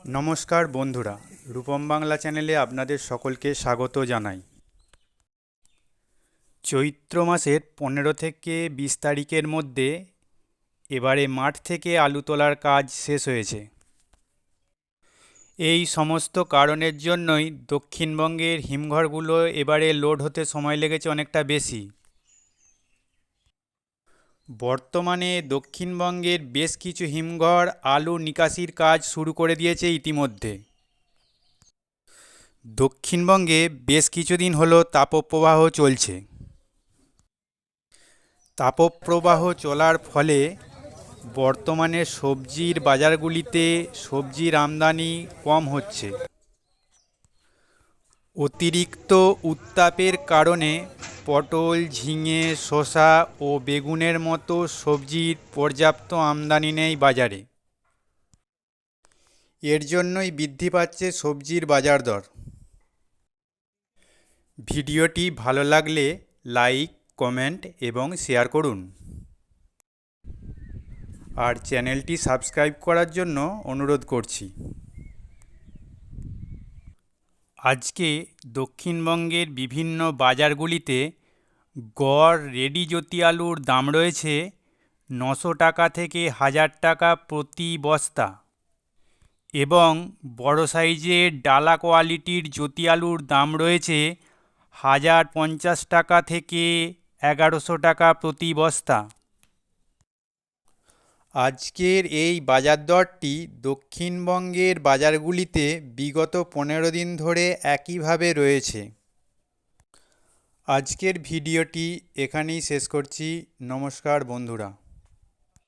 নমস্কার বন্ধুরা, রূপম বাংলা চ্যানেলে আপনাদের সকলকে স্বাগত জানাই। চৈত্র মাসের 15 থেকে 20 তারিখের মধ্যে এবারে মাঠ থেকে আলু তোলার কাজ শেষ হয়েছে। এই সমস্ত কারণের জন্যই দক্ষিণবঙ্গের হিমঘরগুলো এবারে লোড হতে সময় লেগেছে অনেকটা বেশি। বর্তমানে দক্ষিণবঙ্গের বেশ কিছু হিমঘর আলু নিকাশির কাজ শুরু করে দিয়েছে ইতিমধ্যে। দক্ষিণবঙ্গে বেশ কিছুদিন হলো তাপপ্রবাহ চলছে। তাপপ্রবাহ চলার ফলে বর্তমানে সবজির বাজারগুলিতে সবজির আমদানি কম হচ্ছে। অতিরিক্ত উত্তাপের কারণে পটল, ঝিঙে, শসা ও বেগুনের মতো সবজির পর্যাপ্ত আমদানি নেই বাজারে। এর জন্যই বৃদ্ধি পাচ্ছে সবজির বাজার দর। ভিডিওটি ভালো লাগলে লাইক, কমেন্ট এবং শেয়ার করুন। আর চ্যানেলটি সাবস্ক্রাইব করার জন্য অনুরোধ করছি। আজকে দক্ষিণবঙ্গের বিভিন্ন বাজারগুলিতে গড় রেডি জ্যোতি আলুর দাম রয়েছে 900 টাকা থেকে 1000 টাকা প্রতি বস্তা এবং বড় সাইজের ডালা কোয়ালিটির জ্যোতি আলুর দাম রয়েছে 1050 টাকা থেকে 1100 টাকা প্রতি বস্তা। আজকের এই বাজার দরটি দক্ষিণবঙ্গের বাজারগুলিতে বিগত 15 দিন ধরে একইভাবে রয়েছে। আজকের ভিডিওটি এখানেই শেষ করছি। নমস্কার বন্ধুরা।